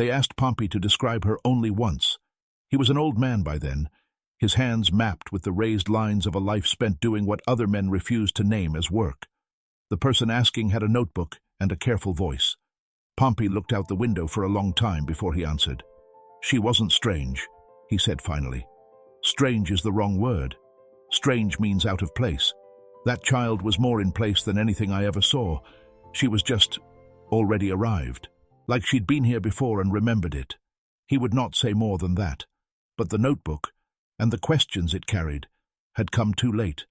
They asked Pompey to describe her only once. He was an old man by then, his hands mapped with the raised lines of a life spent doing what other men refused to name as work. The person asking had a notebook and a careful voice. Pompey looked out the window for a long time before he answered. "She wasn't strange," he said finally. "Strange is the wrong word. Strange means out of place. That child was more in place than anything I ever saw. She was just already arrived, like she'd been here before and remembered it." He would not say more than that. But the notebook, and the questions it carried, had come too late.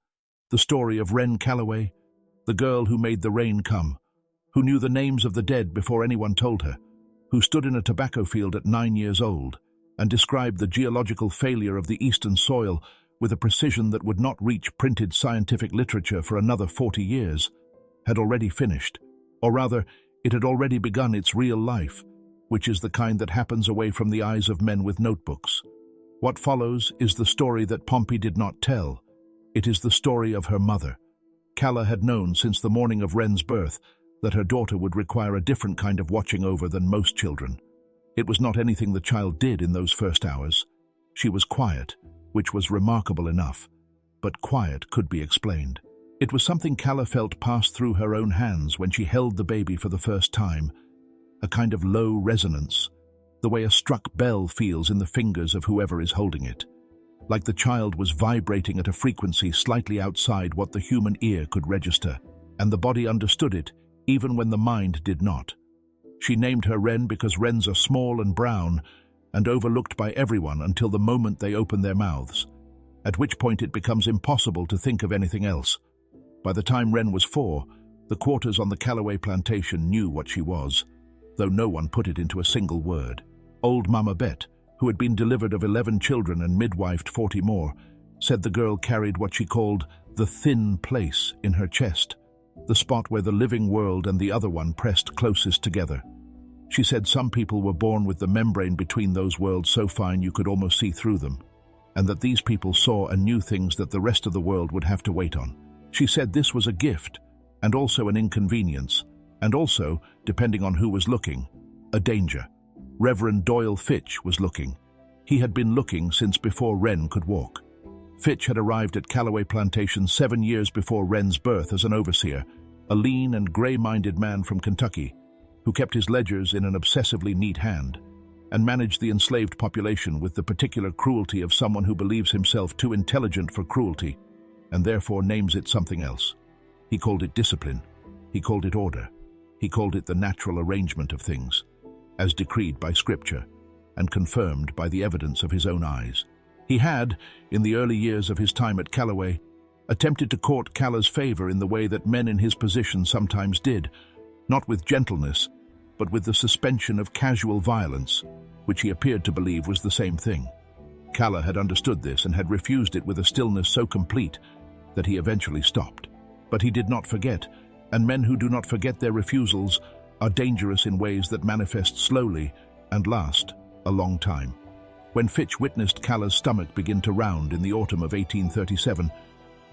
The story of Wren Calloway, the girl who made the rain come, who knew the names of the dead before anyone told her, who stood in a tobacco field at 9 years old and described the geological failure of the eastern soil with a precision that would not reach printed scientific literature for another 40 years, had already finished, or rather, it had already begun its real life, which is the kind that happens away from the eyes of men with notebooks. What follows is the story that Pompey did not tell. It is the story of her mother. Calla had known since the morning of Wren's birth that her daughter would require a different kind of watching over than most children. It was not anything the child did in those first hours. She was quiet, which was remarkable enough, but quiet could be explained. It was something Calla felt pass through her own hands when she held the baby for the first time, a kind of low resonance, the way a struck bell feels in the fingers of whoever is holding it, like the child was vibrating at a frequency slightly outside what the human ear could register, and the body understood it even when the mind did not. She named her Wren because wrens are small and brown and overlooked by everyone until the moment they open their mouths, at which point it becomes impossible to think of anything else. By the time Wren was 4, the quarters on the Calloway plantation knew what she was, though no one put it into a single word. Old Mama Bet, who had been delivered of 11 children and midwifed 40 more, said the girl carried what she called the thin place in her chest, the spot where the living world and the other one pressed closest together. She said some people were born with the membrane between those worlds so fine you could almost see through them, and that these people saw and knew things that the rest of the world would have to wait on. She said this was a gift, and also an inconvenience, and also, depending on who was looking, a danger. Reverend Doyle Fitch was looking. He had been looking since before Wren could walk. Fitch had arrived at Calloway Plantation 7 years before Wren's birth as an overseer, a lean and gray-minded man from Kentucky, who kept his ledgers in an obsessively neat hand, and managed the enslaved population with the particular cruelty of someone who believes himself too intelligent for cruelty, and therefore names it something else. He called it discipline. He called it order. He called it the natural arrangement of things, as decreed by Scripture and confirmed by the evidence of his own eyes. He had, in the early years of his time at Calloway, attempted to court Calla's favor in the way that men in his position sometimes did, not with gentleness, but with the suspension of casual violence, which he appeared to believe was the same thing. Calla had understood this and had refused it with a stillness so complete that he eventually stopped. But he did not forget, and men who do not forget their refusals are dangerous in ways that manifest slowly and last a long time. When Fitch witnessed Calla's stomach begin to round in the autumn of 1837,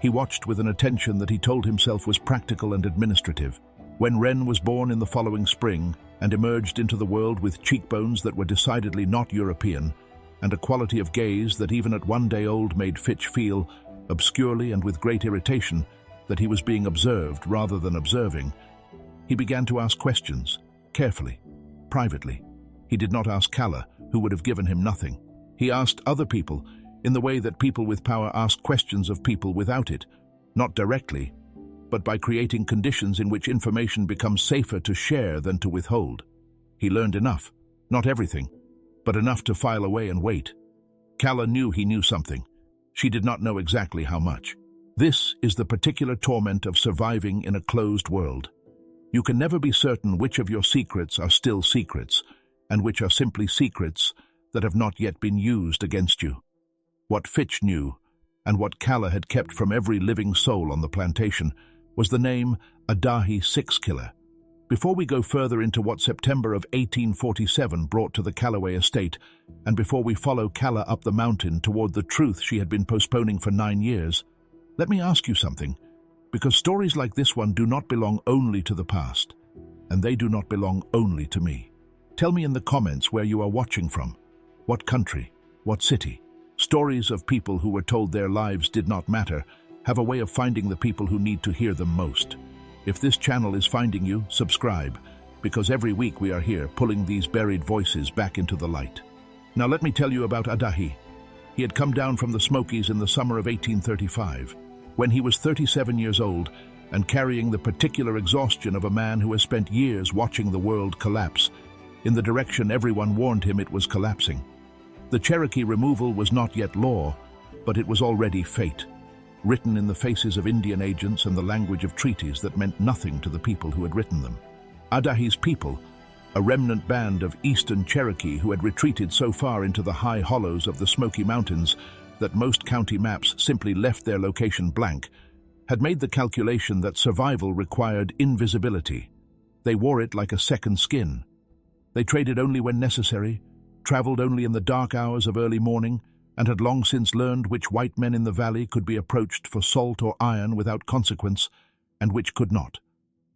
he watched with an attention that he told himself was practical and administrative. When Wren was born in the following spring and emerged into the world with cheekbones that were decidedly not European, and a quality of gaze that even at 1 day old made Fitch feel, obscurely and with great irritation, that he was being observed rather than observing, he began to ask questions, carefully, privately. He did not ask Calla, who would have given him nothing. He asked other people, in the way that people with power ask questions of people without it, not directly, but by creating conditions in which information becomes safer to share than to withhold. He learned enough, not everything, but enough to file away and wait. Calla knew he knew something. She did not know exactly how much. This is the particular torment of surviving in a closed world. You can never be certain which of your secrets are still secrets, and which are simply secrets that have not yet been used against you. What Fitch knew, and what Calla had kept from every living soul on the plantation, was the name Adahi Sixkiller. Before we go further into what September of 1847 brought to the Calloway estate, and before we follow Calla up the mountain toward the truth she had been postponing for 9 years, let me ask you something, because stories like this one do not belong only to the past, and they do not belong only to me. Tell me in the comments where you are watching from. What country? What city? Stories of people who were told their lives did not matter have a way of finding the people who need to hear them most. If this channel is finding you, subscribe, because every week we are here pulling these buried voices back into the light. Now let me tell you about Adahi. He had come down from the Smokies in the summer of 1835, when he was 37 years old and carrying the particular exhaustion of a man who has spent years watching the world collapse in the direction everyone warned him it was collapsing. The Cherokee removal was not yet law, but it was already fate, written in the faces of Indian agents and the language of treaties that meant nothing to the people who had written them. Adahi's people, a remnant band of eastern Cherokee who had retreated so far into the high hollows of the Smoky Mountains that most county maps simply left their location blank, had made the calculation that survival required invisibility. They wore it like a second skin. They traded only when necessary, traveled only in the dark hours of early morning, and had long since learned which white men in the valley could be approached for salt or iron without consequence, and which could not.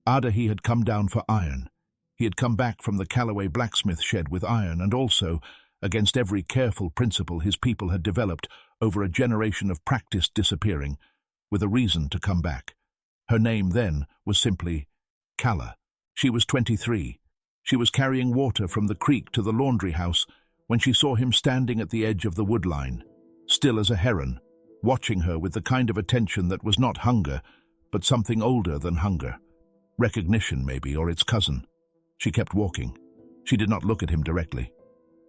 Adahi had come down for iron. He had come back from the Callaway blacksmith shed with iron, and also, against every careful principle his people had developed over a generation of practiced disappearing, with a reason to come back. Her name then was simply Calla. She was 23. She was carrying water from the creek to the laundry house when she saw him standing at the edge of the wood line, still as a heron, watching her with the kind of attention that was not hunger, but something older than hunger. Recognition, maybe, or its cousin. She kept walking. She did not look at him directly.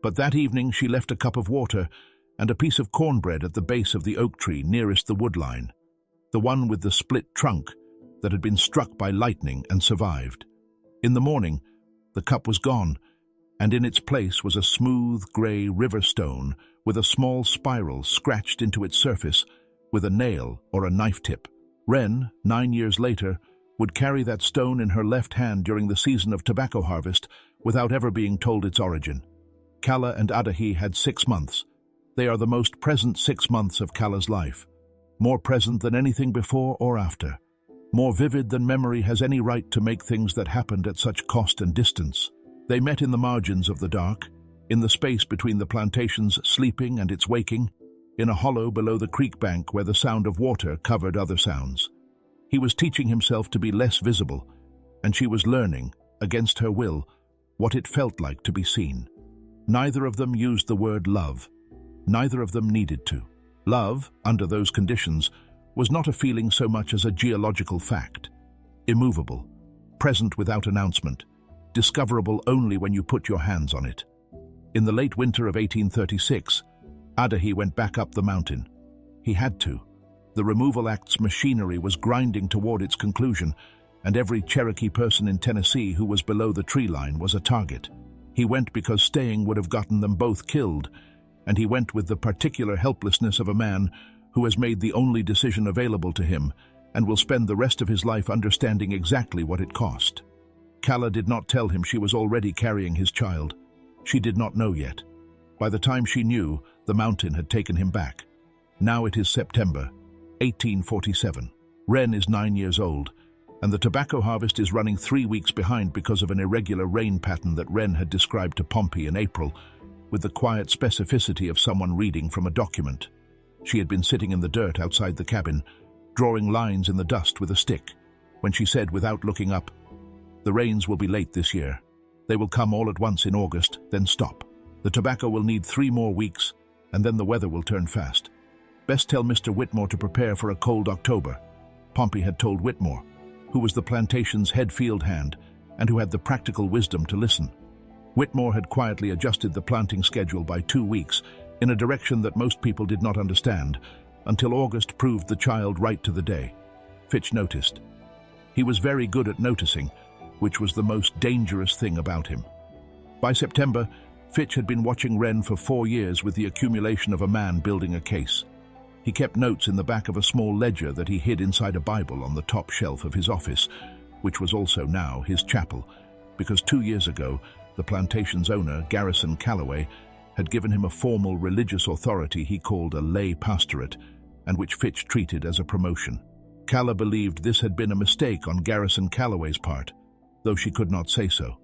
But that evening she left a cup of water and a piece of cornbread at the base of the oak tree nearest the wood line, the one with the split trunk that had been struck by lightning and survived. In the morning, the cup was gone, and in its place was a smooth grey river stone with a small spiral scratched into its surface with a nail or a knife tip. Wren, 9 years later, would carry that stone in her left hand during the season of tobacco harvest without ever being told its origin. Calla and Adahi had 6 months. They are the most present 6 months of Calla's life, more present than anything before or after, more vivid than memory has any right to make things that happened at such cost and distance. They met in the margins of the dark, in the space between the plantation's sleeping and its waking, in a hollow below the creek bank where the sound of water covered other sounds. He was teaching himself to be less visible, and she was learning, against her will, what it felt like to be seen. Neither of them used the word love. Neither of them needed to. Love, under those conditions, was not a feeling so much as a geological fact. Immovable, present without announcement, discoverable only when you put your hands on it. In the late winter of 1836, Adahi went back up the mountain. He had to. The Removal Act's machinery was grinding toward its conclusion, and every Cherokee person in Tennessee who was below the tree line was a target. He went because staying would have gotten them both killed, and he went with the particular helplessness of a man who has made the only decision available to him and will spend the rest of his life understanding exactly what it cost. Calla did not tell him she was already carrying his child. She did not know yet. By the time she knew, the mountain had taken him back. Now it is September, 1847. Wren is 9 years old, and the tobacco harvest is running 3 weeks behind because of an irregular rain pattern that Wren had described to Pompey in April, with the quiet specificity of someone reading from a document. She had been sitting in the dirt outside the cabin, drawing lines in the dust with a stick, when she said without looking up, "The rains will be late this year. They will come all at once in August, then stop. The tobacco will need 3 more weeks, and then the weather will turn fast. Best tell Mr. Whitmore to prepare for a cold October." Pompey had told Whitmore, who was the plantation's head field hand and who had the practical wisdom to listen. Whitmore had quietly adjusted the planting schedule by 2 weeks in a direction that most people did not understand, until August proved the child right to the day. Fitch noticed. He was very good at noticing, which was the most dangerous thing about him. By September, Fitch had been watching Wren for 4 years with the accumulation of a man building a case. He kept notes in the back of a small ledger that he hid inside a Bible on the top shelf of his office, which was also now his chapel, because 2 years ago, the plantation's owner, Garrison Callaway, had given him a formal religious authority he called a lay pastorate, and which Fitch treated as a promotion. Calla believed this had been a mistake on Garrison Callaway's part, though she could not say so.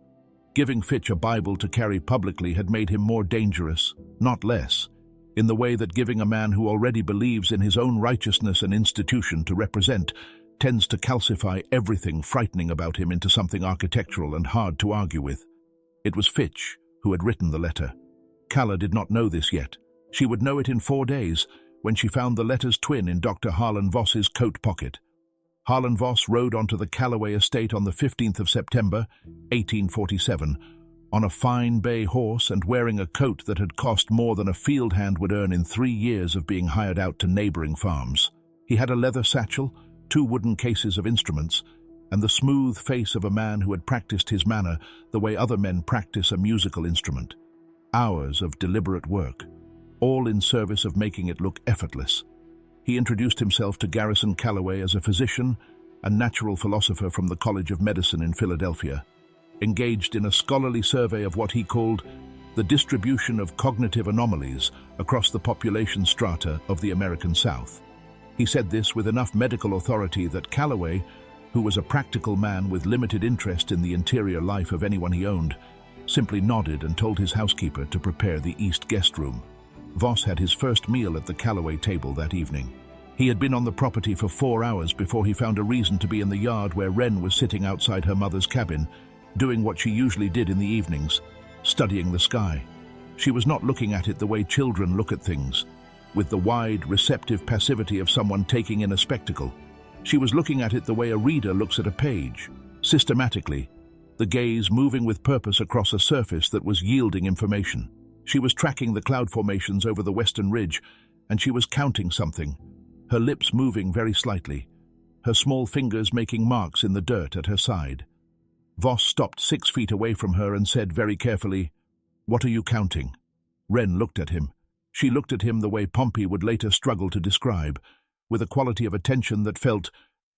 Giving Fitch a Bible to carry publicly had made him more dangerous, not less, in the way that giving a man who already believes in his own righteousness an institution to represent tends to calcify everything frightening about him into something architectural and hard to argue with. It was Fitch who had written the letter. Calla did not know this yet. She would know it in 4 days, when she found the letter's twin in Dr. Harlan Voss's coat pocket. Harlan Voss rode onto the Callaway estate on the 15th of September, 1847, on a fine bay horse and wearing a coat that had cost more than a field hand would earn in 3 years of being hired out to neighboring farms. He had a leather satchel, 2 wooden cases of instruments, and the smooth face of a man who had practiced his manner the way other men practice a musical instrument. Hours of deliberate work, all in service of making it look effortless. He introduced himself to Garrison Callaway as a physician and natural philosopher from the College of Medicine in Philadelphia, engaged in a scholarly survey of what he called the distribution of cognitive anomalies across the population strata of the American South. He said this with enough medical authority that Callaway, who was a practical man with limited interest in the interior life of anyone he owned, simply nodded and told his housekeeper to prepare the east guest room. Voss had his first meal at the Callaway table that evening. He had been on the property for 4 hours before he found a reason to be in the yard where Wren was sitting outside her mother's cabin, doing what she usually did in the evenings, studying the sky. She was not looking at it the way children look at things, with the wide, receptive passivity of someone taking in a spectacle. She was looking at it the way a reader looks at a page, systematically, the gaze moving with purpose across a surface that was yielding information. She was tracking the cloud formations over the western ridge, and she was counting something, her lips moving very slightly, her small fingers making marks in the dirt at her side. Voss stopped 6 feet away from her and said very carefully, "What are you counting?" Wren looked at him. She looked at him the way Pompey would later struggle to describe, with a quality of attention that felt,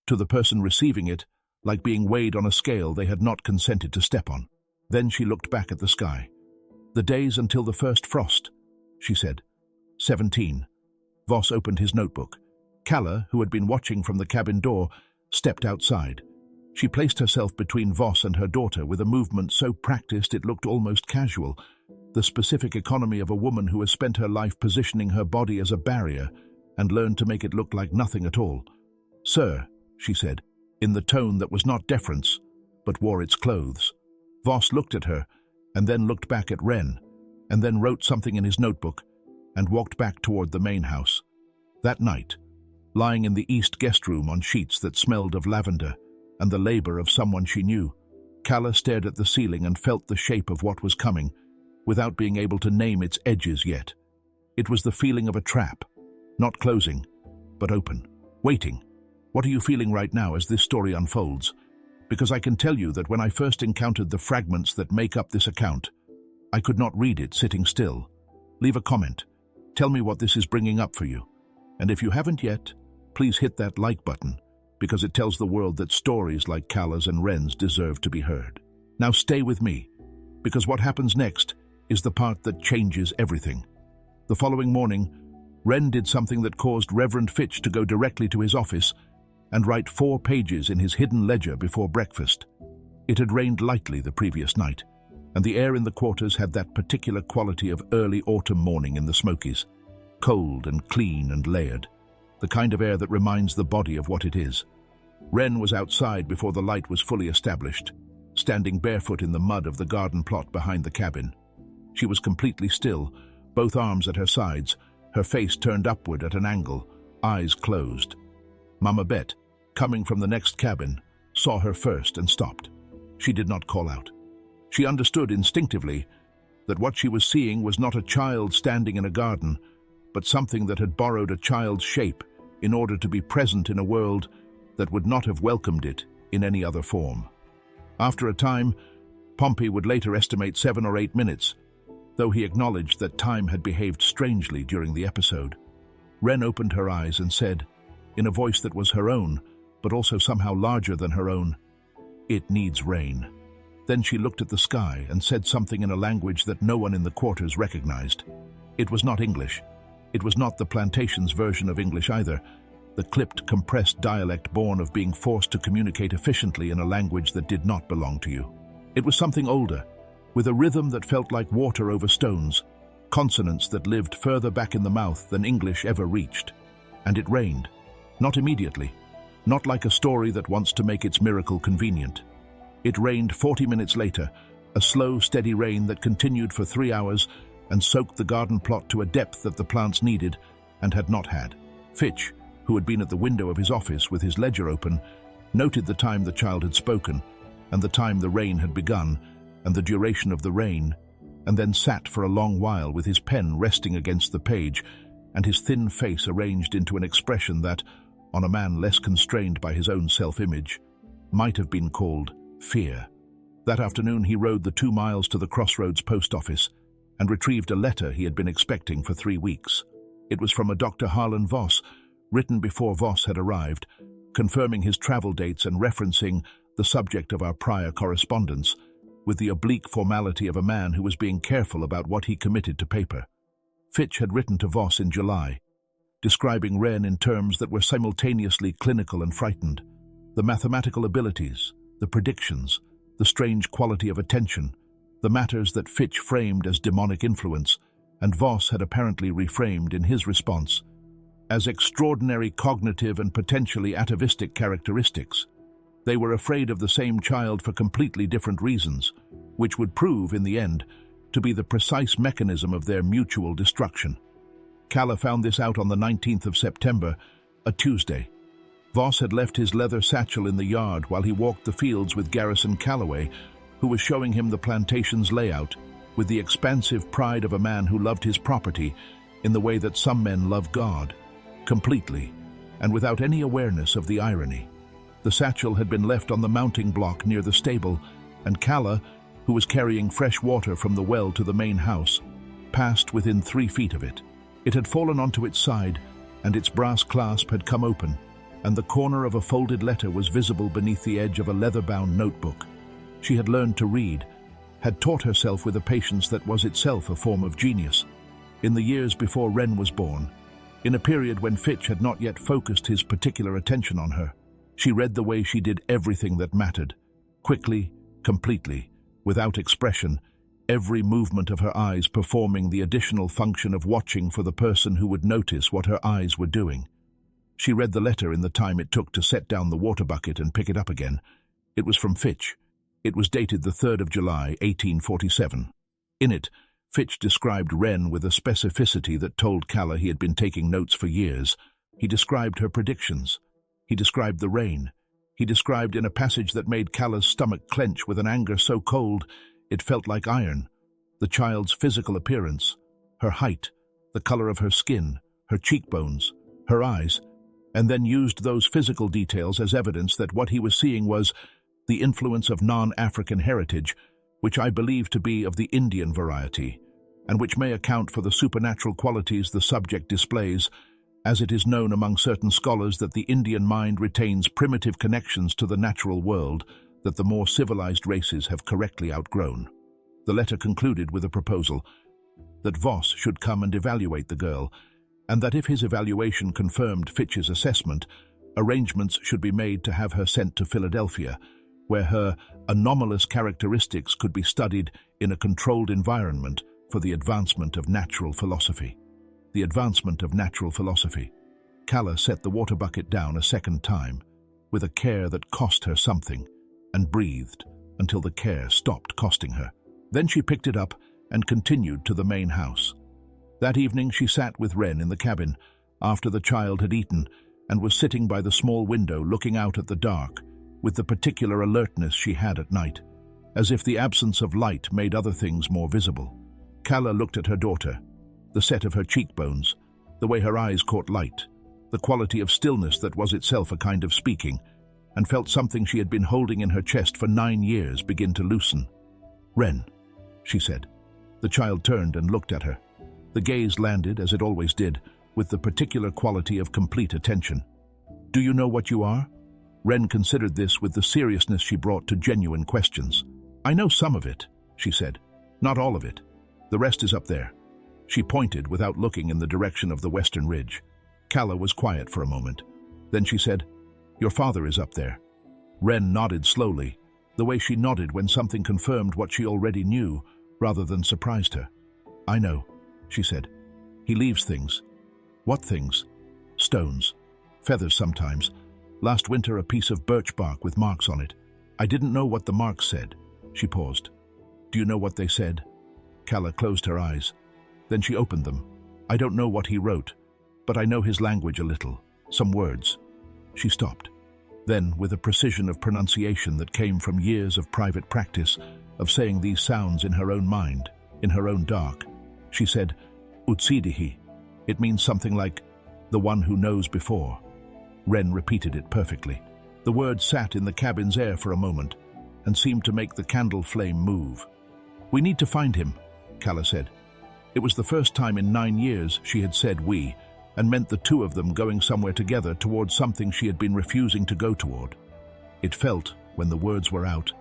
to the person receiving it, like being weighed on a scale they had not consented to step on. Then she looked back at the sky. "The days until the first frost," she said. 17. Voss opened his notebook. Calla, who had been watching from the cabin door, stepped outside. She placed herself between Voss and her daughter with a movement so practiced it looked almost casual, the specific economy of a woman who has spent her life positioning her body as a barrier and learned to make it look like nothing at all. "Sir," she said, in the tone that was not deference, but wore its clothes. Voss looked at her, and then looked back at Wren, and then wrote something in his notebook, and walked back toward the main house. That night, lying in the east guest room on sheets that smelled of lavender and the labor of someone she knew, Calla stared at the ceiling and felt the shape of what was coming, without being able to name its edges yet. It was the feeling of a trap, not closing, but open, waiting. What are you feeling right now as this story unfolds? Because I can tell you that when I first encountered the fragments that make up this account, I could not read it sitting still. Leave a comment. Tell me what this is bringing up for you. And if you haven't yet, please hit that like button, because it tells the world that stories like Calla's and Wren's deserve to be heard. Now stay with me, because what happens next is the part that changes everything. The following morning, Wren did something that caused Reverend Fitch to go directly to his office and write 4 pages in his hidden ledger before breakfast. It had rained lightly the previous night, and the air in the quarters had that particular quality of early autumn morning in the Smokies, cold and clean and layered, the kind of air that reminds the body of what it is. Wren was outside before the light was fully established, standing barefoot in the mud of the garden plot behind the cabin. She was completely still, both arms at her sides, her face turned upward at an angle, eyes closed. Mama Bet, coming from the next cabin, saw her first and stopped. She did not call out. She understood instinctively that what she was seeing was not a child standing in a garden, but something that had borrowed a child's shape in order to be present in a world that would not have welcomed it in any other form. After a time, Pompey would later estimate 7 or 8 minutes, though he acknowledged that time had behaved strangely during the episode. Wren opened her eyes and said, in a voice that was her own, but also somehow larger than her own, "It needs rain." Then she looked at the sky and said something in a language that no one in the quarters recognized. It was not English. It was not the plantation's version of English either, the clipped, compressed dialect born of being forced to communicate efficiently in a language that did not belong to you. It was something older, with a rhythm that felt like water over stones, consonants that lived further back in the mouth than English ever reached. And it rained. Not immediately. Not like a story that wants to make its miracle convenient. It rained 40 minutes later, a slow, steady rain that continued for 3 hours and soaked the garden plot to a depth that the plants needed and had not had. Fitch, who had been at the window of his office with his ledger open, noted the time the child had spoken, and the time the rain had begun, and the duration of the rain, and then sat for a long while with his pen resting against the page and his thin face arranged into an expression that, on a man less constrained by his own self-image, might have been called fear. That afternoon he rode the 2 miles to the Crossroads post office and retrieved a letter he had been expecting for 3 weeks. It was from a Dr. Harlan Voss, written before Voss had arrived, confirming his travel dates and referencing the subject of our prior correspondence, with the oblique formality of a man who was being careful about what he committed to paper. Fitch had written to Voss in July, describing Wren in terms that were simultaneously clinical and frightened. The mathematical abilities, the predictions, the strange quality of attention, the matters that Fitch framed as demonic influence, and Voss had apparently reframed in his response as extraordinary cognitive and potentially atavistic characteristics. They were afraid of the same child for completely different reasons, which would prove, in the end, to be the precise mechanism of their mutual destruction. Calla found this out on the 19th of September, a Tuesday. Voss had left his leather satchel in the yard while he walked the fields with Garrison Calloway, who was showing him the plantation's layout, with the expansive pride of a man who loved his property in the way that some men love God, completely, and without any awareness of the irony. The satchel had been left on the mounting block near the stable, and Calla, who was carrying fresh water from the well to the main house, passed within 3 feet of it. It had fallen onto its side, and its brass clasp had come open, and the corner of a folded letter was visible beneath the edge of a leather-bound notebook. She had learned to read, had taught herself with a patience that was itself a form of genius. In the years before Wren was born, in a period when Fitch had not yet focused his particular attention on her, she read the way she did everything that mattered, quickly, completely, without expression, every movement of her eyes performing the additional function of watching for the person who would notice what her eyes were doing. She read the letter in the time it took to set down the water bucket and pick it up again. It was from Fitch. It was dated the 3rd of July, 1847. In it, Fitch described Wren with a specificity that told Calla he had been taking notes for years. He described her predictions. He described the rain. He described in a passage that made Calla's stomach clench with an anger so cold it felt like iron, the child's physical appearance, her height, the color of her skin, her cheekbones, her eyes, and then used those physical details as evidence that what he was seeing was the influence of non-African heritage, which I believe to be of the Indian variety, and which may account for the supernatural qualities the subject displays, as it is known among certain scholars that the Indian mind retains primitive connections to the natural world that the more civilized races have correctly outgrown. The letter concluded with a proposal that Voss should come and evaluate the girl, and that if his evaluation confirmed Fitch's assessment, arrangements should be made to have her sent to Philadelphia, where her anomalous characteristics could be studied in a controlled environment for the advancement of natural philosophy. The advancement of natural philosophy. Calla set the water bucket down a second time, with a care that cost her something, and breathed until the care stopped costing her. Then she picked it up and continued to the main house. That evening she sat with Wren in the cabin, after the child had eaten, and was sitting by the small window looking out at the dark, with the particular alertness she had at night, as if the absence of light made other things more visible. Calla looked at her daughter, the set of her cheekbones, the way her eyes caught light, the quality of stillness that was itself a kind of speaking, and felt something she had been holding in her chest for 9 years begin to loosen. "Wren," she said. The child turned and looked at her. The gaze landed, as it always did, with the particular quality of complete attention. "Do you know what you are?" Wren considered this with the seriousness she brought to genuine questions. "I know some of it," she said. "Not all of it. The rest is up there." She pointed without looking in the direction of the western ridge. Calla was quiet for a moment. Then she said, "Your father is up there." Wren nodded slowly, the way she nodded when something confirmed what she already knew, rather than surprised her. "I know," she said. "He leaves things." "What things?" "Stones. Feathers sometimes. Last winter a piece of birch bark with marks on it. I didn't know what the marks said." She paused. "Do you know what they said?" Calla closed her eyes. Then she opened them. "I don't know what he wrote, but I know his language a little. Some words." She stopped. Then, with a precision of pronunciation that came from years of private practice, of saying these sounds in her own mind, in her own dark, she said, "Utsidihi." It means something like, "the one who knows before." Wren repeated it perfectly. The word sat in the cabin's air for a moment and seemed to make the candle flame move. "We need to find him," Calla said. It was the first time in 9 years she had said "we," and meant the two of them going somewhere together towards something she had been refusing to go toward. It felt, when the words were out,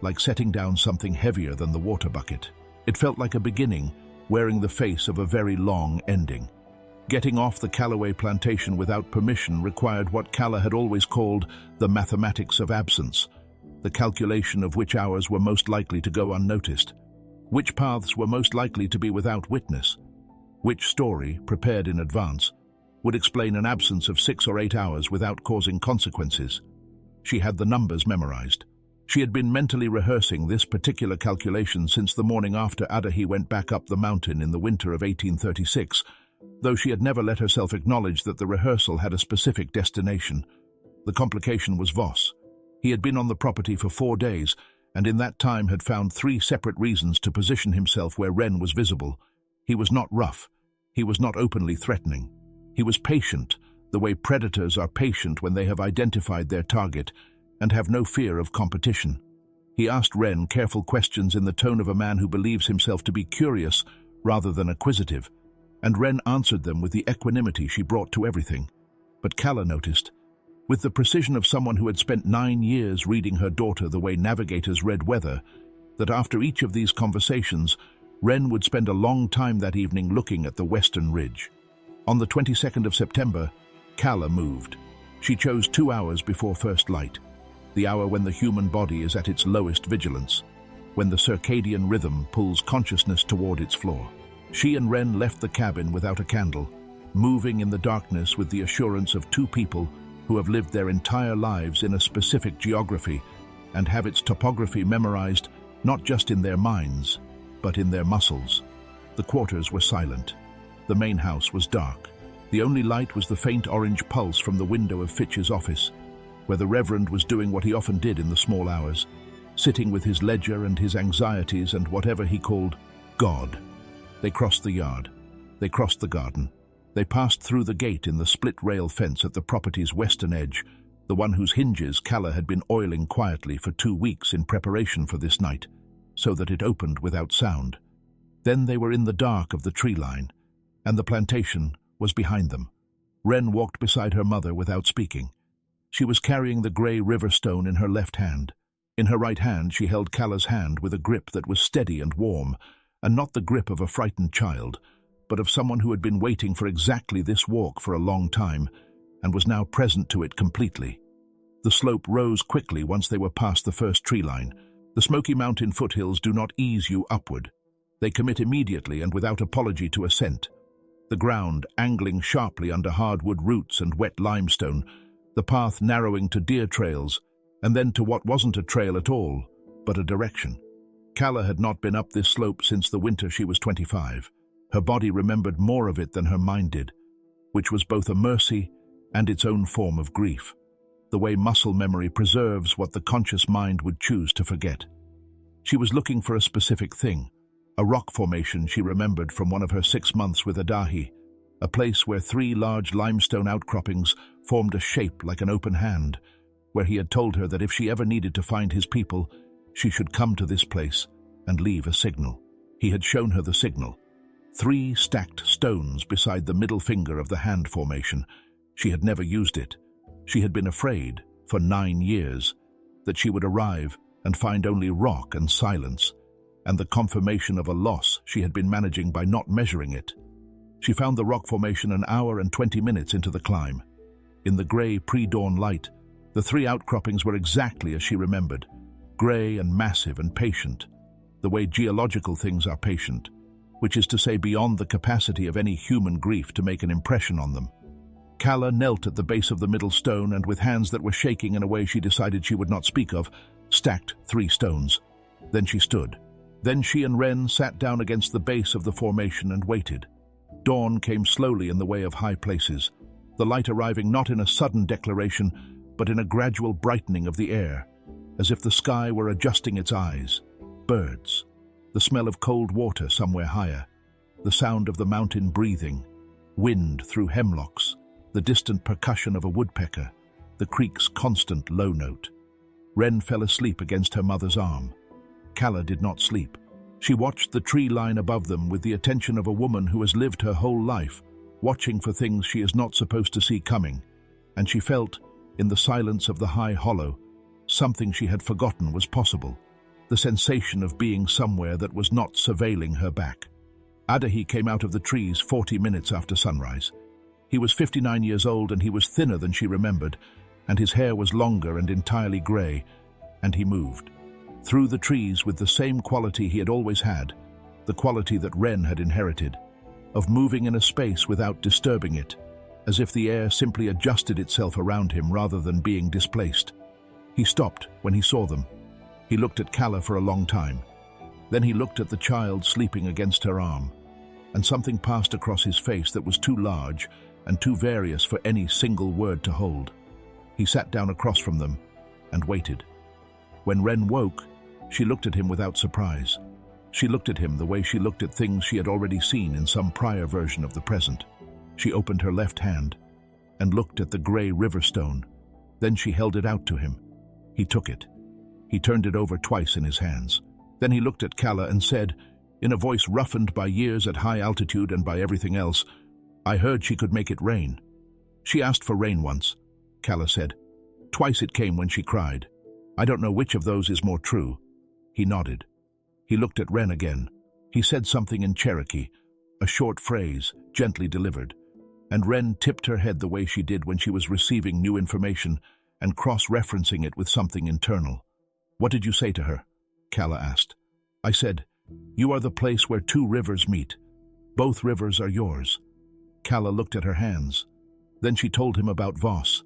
like setting down something heavier than the water bucket. It felt like a beginning, wearing the face of a very long ending. Getting off the Callaway plantation without permission required what Calla had always called the mathematics of absence, the calculation of which hours were most likely to go unnoticed, which paths were most likely to be without witness, which story, prepared in advance, would explain an absence of 6 or 8 hours without causing consequences. She had the numbers memorized. She had been mentally rehearsing this particular calculation since the morning after Adahi went back up the mountain in the winter of 1836, though she had never let herself acknowledge that the rehearsal had a specific destination. The complication was Voss. He had been on the property for 4 days, and in that time had found 3 separate reasons to position himself where Wren was visible. He was not rough. He was not openly threatening. He was patient, the way predators are patient when they have identified their target and have no fear of competition. He asked Wren careful questions in the tone of a man who believes himself to be curious rather than acquisitive, and Wren answered them with the equanimity she brought to everything. But Calla noticed, with the precision of someone who had spent 9 years reading her daughter the way navigators read weather, that after each of these conversations, Wren would spend a long time that evening looking at the western ridge. On the 22nd of September, Calla moved. She chose 2 hours before first light, the hour when the human body is at its lowest vigilance, when the circadian rhythm pulls consciousness toward its floor. She and Wren left the cabin without a candle, moving in the darkness with the assurance of 2 people who have lived their entire lives in a specific geography and have its topography memorized not just in their minds, but in their muscles. The quarters were silent. The main house was dark. The only light was the faint orange pulse from the window of Fitch's office, where the Reverend was doing what he often did in the small hours, sitting with his ledger and his anxieties and whatever he called God. They crossed the yard. They crossed the garden. They passed through the gate in the split-rail fence at the property's western edge, the one whose hinges Calla had been oiling quietly for 2 weeks in preparation for this night, so that it opened without sound. Then they were in the dark of the tree line, and the plantation was behind them. Wren walked beside her mother without speaking. She was carrying the grey river stone in her left hand. In her right hand she held Calla's hand with a grip that was steady and warm, and not the grip of a frightened child, but of someone who had been waiting for exactly this walk for a long time, and was now present to it completely. The slope rose quickly once they were past the first tree line. The Smoky Mountain foothills do not ease you upward. They commit immediately and without apology to ascent. The ground angling sharply under hardwood roots and wet limestone, the path narrowing to deer trails, and then to what wasn't a trail at all, but a direction. Calla had not been up this slope since the winter she was 25. Her body remembered more of it than her mind did, which was both a mercy and its own form of grief, the way muscle memory preserves what the conscious mind would choose to forget. She was looking for a specific thing, a rock formation she remembered from one of her 6 months with Adahi, a place where 3 large limestone outcroppings formed a shape like an open hand, where he had told her that if she ever needed to find his people, she should come to this place and leave a signal. He had shown her the signal. 3 stacked stones beside the middle finger of the hand formation. She had never used it. She had been afraid, for 9 years, that she would arrive and find only rock and silence, and the confirmation of a loss she had been managing by not measuring it. She found the rock formation an hour and 20 minutes into the climb. In the grey pre-dawn light, the 3 outcroppings were exactly as she remembered. gray and massive and patient, the way geological things are patient, which is to say beyond the capacity of any human grief to make an impression on them. Calla knelt at the base of the middle stone and with hands that were shaking in a way she decided she would not speak of, stacked 3 stones. Then she stood. Then she and Wren sat down against the base of the formation and waited. Dawn came slowly in the way of high places, the light arriving not in a sudden declaration, but in a gradual brightening of the air, as if the sky were adjusting its eyes. Birds, the smell of cold water somewhere higher, the sound of the mountain breathing, wind through hemlocks, the distant percussion of a woodpecker, the creek's constant low note. Wren fell asleep against her mother's arm. Calla did not sleep. She watched the tree line above them with the attention of a woman who has lived her whole life, watching for things she is not supposed to see coming, and she felt, in the silence of the high hollow, something she had forgotten was possible, the sensation of being somewhere that was not surveilling her back. Adahi came out of the trees 40 minutes after sunrise. He was 59 years old and he was thinner than she remembered, and his hair was longer and entirely grey, and he moved. Through the trees with the same quality he had always had, the quality that Wren had inherited, of moving in a space without disturbing it, as if the air simply adjusted itself around him rather than being displaced. He stopped when he saw them. He looked at Calla for a long time. Then he looked at the child sleeping against her arm, and something passed across his face that was too large and too various for any single word to hold. He sat down across from them and waited. When Wren woke, she looked at him without surprise. She looked at him the way she looked at things she had already seen in some prior version of the present. She opened her left hand and looked at the gray river stone. Then she held it out to him. He took it. He turned it over twice in his hands. Then he looked at Calla and said, in a voice roughened by years at high altitude and by everything else, "I heard she could make it rain." "She asked for rain once," Calla said. "Twice it came when she cried. I don't know which of those is more true." He nodded. He looked at Wren again. He said something in Cherokee, a short phrase, gently delivered, and Wren tipped her head the way she did when she was receiving new information and cross-referencing it with something internal. "What did you say to her?" Calla asked. "I said, 'You are the place where 2 rivers meet. Both rivers are yours.'" Calla looked at her hands. Then she told him about Voss.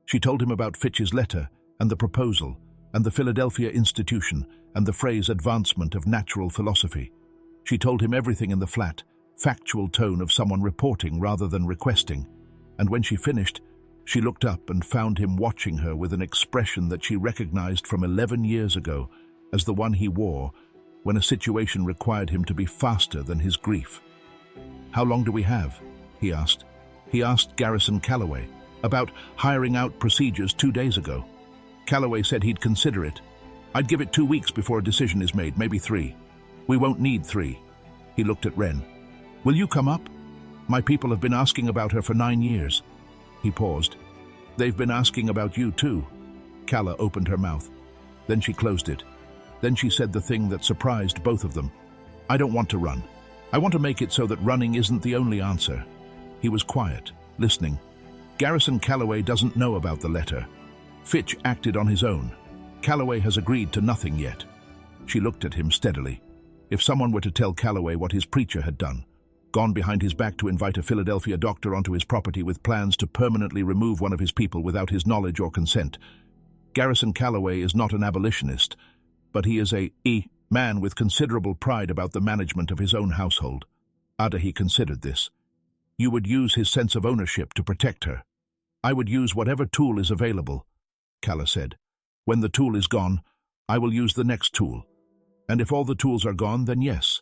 She told him about Fitch's letter and the proposal and the Philadelphia Institution and the phrase advancement of natural philosophy. She told him everything in the flat, factual tone of someone reporting rather than requesting, and when she finished, she looked up and found him watching her with an expression that she recognized from 11 years ago as the one he wore when a situation required him to be faster than his grief. "How long do we have?" he asked. He asked Garrison Calloway about hiring out procedures 2 days ago. Calloway said he'd consider it. "I'd give it 2 weeks before a decision is made, maybe 3. We won't need 3. He looked at Wren. "Will you come up? My people have been asking about her for 9 years. He paused. "They've been asking about you too." Calla opened her mouth. Then she closed it. Then she said the thing that surprised both of them. "I don't want to run. I want to make it so that running isn't the only answer." He was quiet, listening. "Garrison Calloway doesn't know about the letter. Fitch acted on his own. Calloway has agreed to nothing yet." She looked at him steadily. If someone were to tell Calloway what his preacher had done, gone behind his back to invite a Philadelphia doctor onto his property with plans to permanently remove one of his people without his knowledge or consent. Garrison Calloway is not an abolitionist, but he is a man with considerable pride about the management of his own household. Adahi considered this. "You would use his sense of ownership to protect her." "I would use whatever tool is available," Calla said. "When the tool is gone, I will use the next tool. And if all the tools are gone, then yes,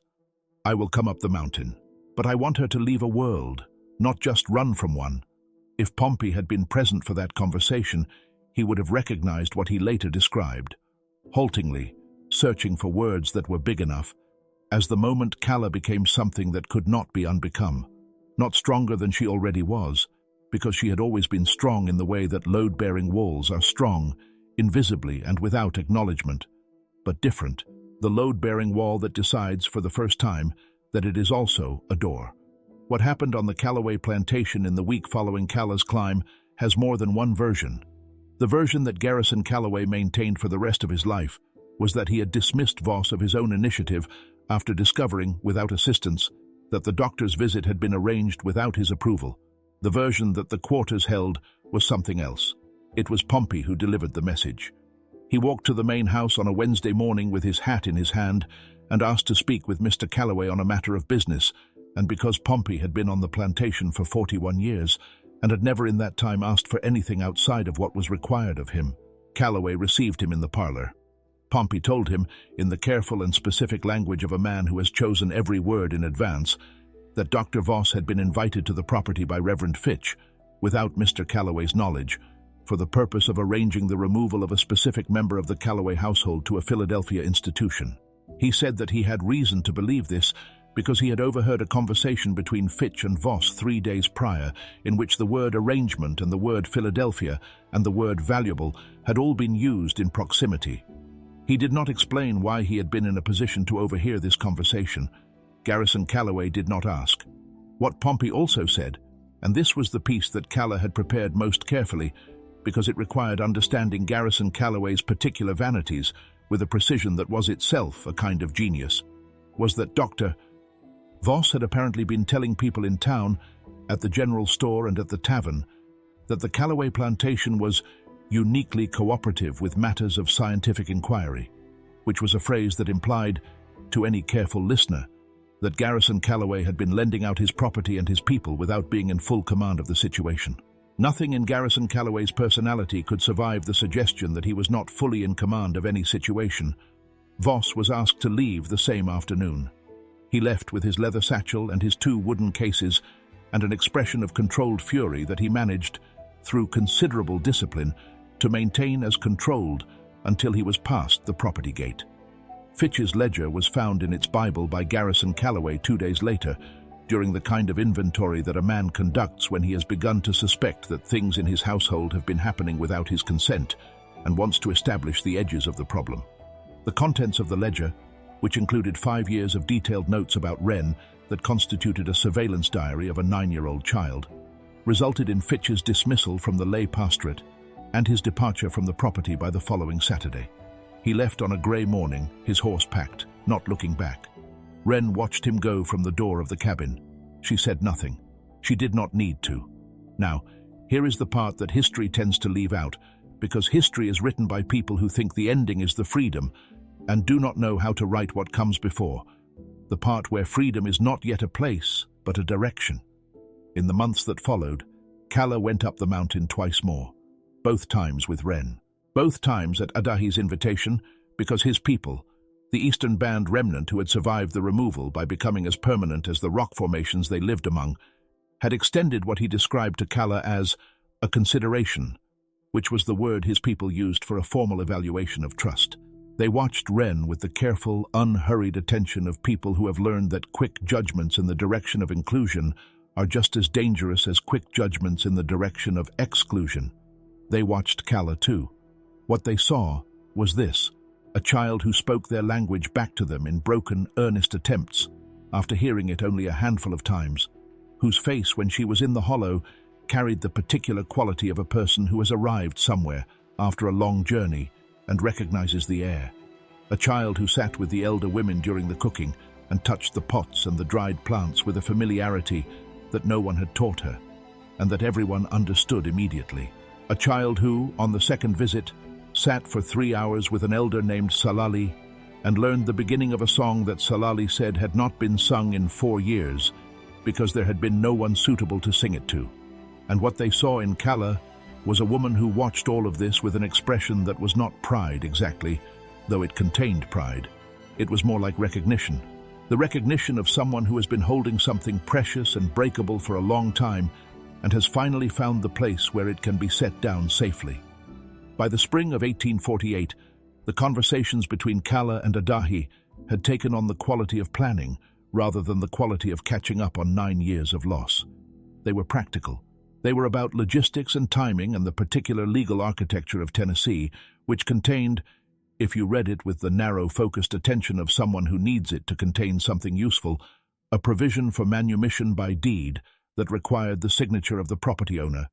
I will come up the mountain. But I want her to leave a world, not just run from one." If Pompey had been present for that conversation, he would have recognized what he later described. Haltingly, searching for words that were big enough, as the moment Calla became something that could not be unbecome. Not stronger than she already was, because she had always been strong in the way that load-bearing walls are strong, invisibly and without acknowledgement. But different, the load-bearing wall that decides for the first time that it is also a door. What happened on the Calloway plantation in the week following Calla's climb has more than one version. The version that Garrison Calloway maintained for the rest of his life was that he had dismissed Voss of his own initiative after discovering, without assistance, that the doctor's visit had been arranged without his approval. The version that the quarters held was something else. It was Pompey who delivered the message. He walked to the main house on a Wednesday morning with his hat in his hand and asked to speak with Mr. Calloway on a matter of business, and because Pompey had been on the plantation for 41 years and had never in that time asked for anything outside of what was required of him, Calloway received him in the parlor. Pompey told him, in the careful and specific language of a man who has chosen every word in advance, that Dr. Voss had been invited to the property by Reverend Fitch, without Mr. Calloway's knowledge, for the purpose of arranging the removal of a specific member of the Calloway household to a Philadelphia institution. He said that he had reason to believe this because he had overheard a conversation between Fitch and Voss 3 days prior in which the word arrangement and the word Philadelphia and the word valuable had all been used in proximity. He did not explain why he had been in a position to overhear this conversation. Garrison Calloway did not ask. What Pompey also said, and this was the piece that Calla had prepared most carefully, because it required understanding Garrison Calloway's particular vanities with a precision that was itself a kind of genius, was that Dr. Voss had apparently been telling people in town, at the general store and at the tavern, that the Calloway plantation was uniquely cooperative with matters of scientific inquiry, which was a phrase that implied, to any careful listener, that Garrison Calloway had been lending out his property and his people without being in full command of the situation. Nothing in Garrison Calloway's personality could survive the suggestion that he was not fully in command of any situation. Voss was asked to leave the same afternoon. He left with his leather satchel and his 2 wooden cases and an expression of controlled fury that he managed, through considerable discipline, to maintain as controlled until he was past the property gate. Fitch's ledger was found in its Bible by Garrison Calloway 2 days later, during the kind of inventory that a man conducts when he has begun to suspect that things in his household have been happening without his consent and wants to establish the edges of the problem. The contents of the ledger, which included 5 years of detailed notes about Wren that constituted a surveillance diary of a 9-year-old child, resulted in Fitch's dismissal from the lay pastorate and his departure from the property by the following Saturday. He left on a grey morning, his horse packed, not looking back. Wren watched him go from the door of the cabin. She said nothing. She did not need to. Now, here is the part that history tends to leave out, because history is written by people who think the ending is the freedom and do not know how to write what comes before, the part where freedom is not yet a place, but a direction. In the months that followed, Calla went up the mountain twice more, both times with Wren. Both times at Adahi's invitation, because his people, the Eastern Band remnant who had survived the removal by becoming as permanent as the rock formations they lived among, had extended what he described to Calla as a consideration, which was the word his people used for a formal evaluation of trust. They watched Wren with the careful, unhurried attention of people who have learned that quick judgments in the direction of inclusion are just as dangerous as quick judgments in the direction of exclusion. They watched Calla too. What they saw was this: a child who spoke their language back to them in broken, earnest attempts, after hearing it only a handful of times, whose face, when she was in the hollow, carried the particular quality of a person who has arrived somewhere after a long journey and recognizes the air. A child who sat with the elder women during the cooking and touched the pots and the dried plants with a familiarity that no one had taught her, and that everyone understood immediately. A child who, on the second visit, sat for 3 hours with an elder named Salali and learned the beginning of a song that Salali said had not been sung in 4 years because there had been no one suitable to sing it to. And what they saw in Calla was a woman who watched all of this with an expression that was not pride exactly, though it contained pride. It was more like recognition. The recognition of someone who has been holding something precious and breakable for a long time and has finally found the place where it can be set down safely. By the spring of 1848, the conversations between Calla and Adahi had taken on the quality of planning rather than the quality of catching up on 9 years of loss. They were practical. They were about logistics and timing and the particular legal architecture of Tennessee, which contained, if you read it with the narrow, focused attention of someone who needs it to contain something useful, a provision for manumission by deed that required the signature of the property owner,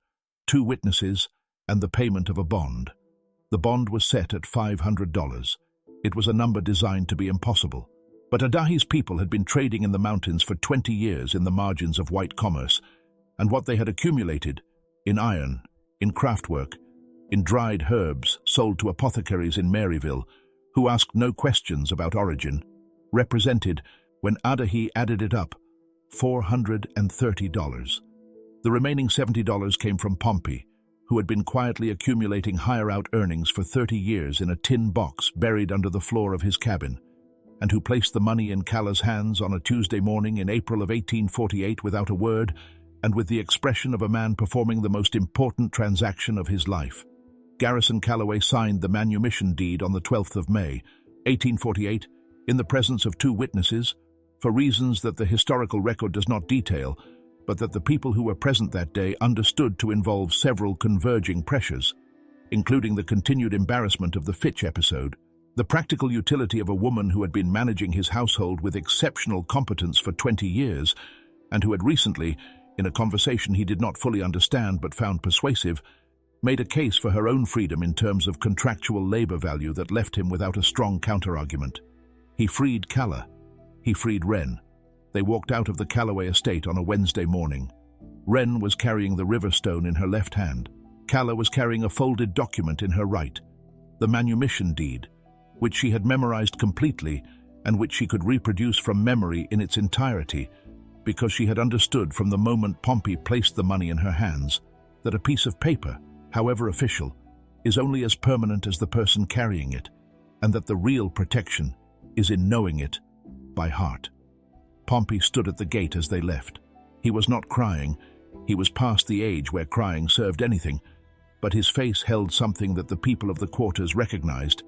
2 witnesses, and the payment of a bond. The bond was set at $500. It was a number designed to be impossible. But Adahi's people had been trading in the mountains for 20 years in the margins of white commerce, and what they had accumulated in iron, in craftwork, in dried herbs sold to apothecaries in Maryville, who asked no questions about origin, represented, when Adahi added it up, $430. The remaining $70 came from Pompey, who had been quietly accumulating hire-out earnings for 30 years in a tin box buried under the floor of his cabin, and who placed the money in Calloway's hands on a Tuesday morning in April of 1848 without a word, and with the expression of a man performing the most important transaction of his life. Garrison Calloway signed the manumission deed on the 12th of May, 1848, in the presence of two witnesses, for reasons that the historical record does not detail, but that the people who were present that day understood to involve several converging pressures, including the continued embarrassment of the Fitch episode, the practical utility of a woman who had been managing his household with exceptional competence for 20 years, and who had recently, in a conversation he did not fully understand but found persuasive, made a case for her own freedom in terms of contractual labor value that left him without a strong counterargument. He freed Calla. He freed Wren. They walked out of the Calloway estate on a Wednesday morning. Wren was carrying the river stone in her left hand. Calla was carrying a folded document in her right, the manumission deed, which she had memorized completely and which she could reproduce from memory in its entirety, because she had understood from the moment Pompey placed the money in her hands that a piece of paper, however official, is only as permanent as the person carrying it, and that the real protection is in knowing it by heart. Pompey stood at the gate as they left. He was not crying. He was past the age where crying served anything, but his face held something that the people of the quarters recognized,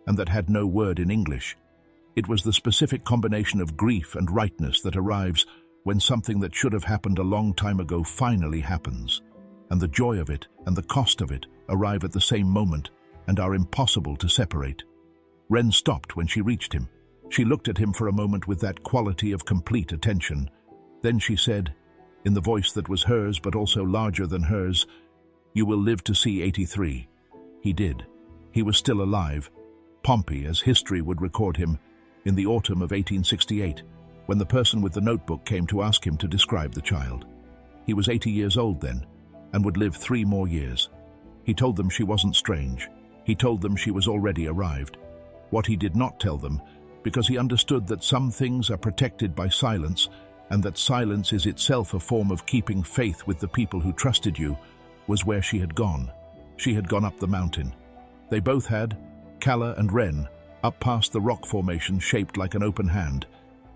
and that had no word in English. It was the specific combination of grief and rightness that arrives when something that should have happened a long time ago finally happens, and the joy of it and the cost of it arrive at the same moment and are impossible to separate. Wren stopped when she reached him. She looked at him for a moment with that quality of complete attention. Then she said, in the voice that was hers but also larger than hers, "You will live to see 83. He did. He was still alive. Pompey, as history would record him, in the autumn of 1868, when the person with the notebook came to ask him to describe the child. He was 80 years old then, and would live 3 more years. He told them she wasn't strange. He told them she was already arrived. What he did not tell them, because he understood that some things are protected by silence, and that silence is itself a form of keeping faith with the people who trusted you, was where she had gone. She had gone up the mountain. They both had, Calla and Wren, up past the rock formation shaped like an open hand,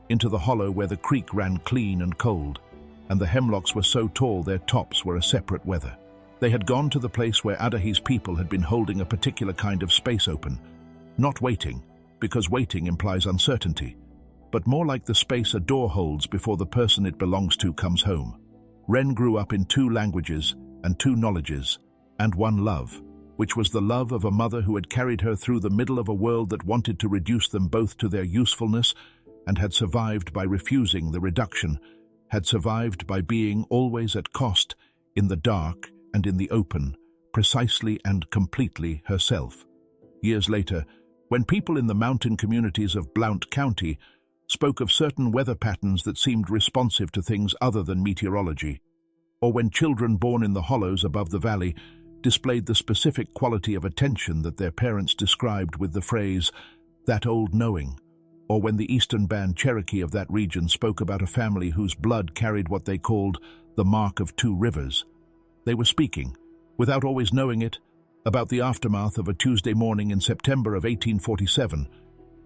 into the hollow where the creek ran clean and cold, and the hemlocks were so tall their tops were a separate weather. They had gone to the place where Adahi's people had been holding a particular kind of space open, not waiting, because waiting implies uncertainty, but more like the space a door holds before the person it belongs to comes home. Wren grew up in 2 languages and 2 knowledges, and 1 love, which was the love of a mother who had carried her through the middle of a world that wanted to reduce them both to their usefulness, and had survived by refusing the reduction, had survived by being always at cost, in the dark and in the open, precisely and completely herself. Years later, when people in the mountain communities of Blount County spoke of certain weather patterns that seemed responsive to things other than meteorology, or when children born in the hollows above the valley displayed the specific quality of attention that their parents described with the phrase, "that old knowing," or when the eastern band Cherokee of that region spoke about a family whose blood carried what they called the mark of 2 rivers, they were speaking, without always knowing it, about the aftermath of a Tuesday morning in September of 1847,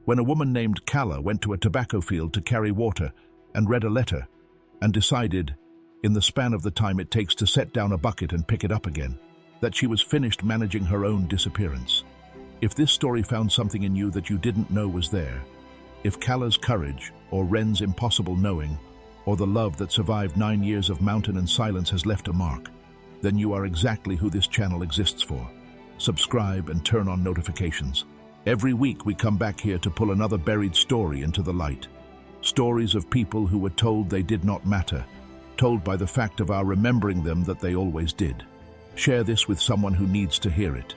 when a woman named Calla went to a tobacco field to carry water and read a letter and decided, in the span of the time it takes to set down a bucket and pick it up again, that she was finished managing her own disappearance. If this story found something in you that you didn't know was there, if Calla's courage, or Wren's impossible knowing, or the love that survived 9 years of mountain and silence has left a mark, then you are exactly who this channel exists for. Subscribe and turn on notifications. Every week we come back here to pull another buried story into the light. Stories of people who were told they did not matter, told by the fact of our remembering them that they always did. Share this with someone who needs to hear it.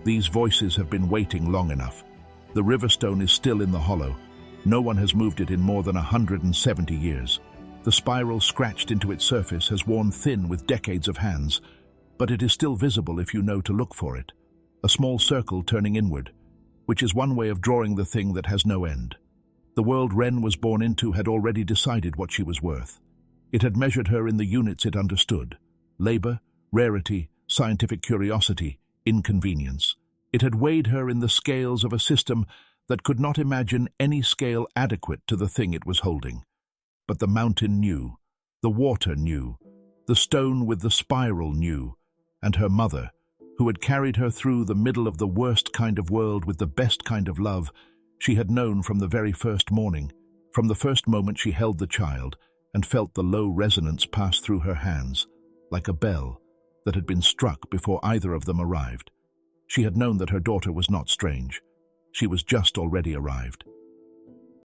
These voices have been waiting long enough. The river stone is still in the hollow. No one has moved it in more than 170 years. The spiral scratched into its surface has worn thin with decades of hands, but it is still visible if you know to look for it. A small circle turning inward, which is one way of drawing the thing that has no end. The world Wren was born into had already decided what she was worth. It had measured her in the units it understood: labor, rarity, scientific curiosity, inconvenience. It had weighed her in the scales of a system that could not imagine any scale adequate to the thing it was holding. But the mountain knew, the water knew, the stone with the spiral knew, and her mother, who had carried her through the middle of the worst kind of world with the best kind of love, she had known from the very first morning, from the first moment she held the child and felt the low resonance pass through her hands, like a bell that had been struck before either of them arrived. She had known that her daughter was not strange. She was just already arrived.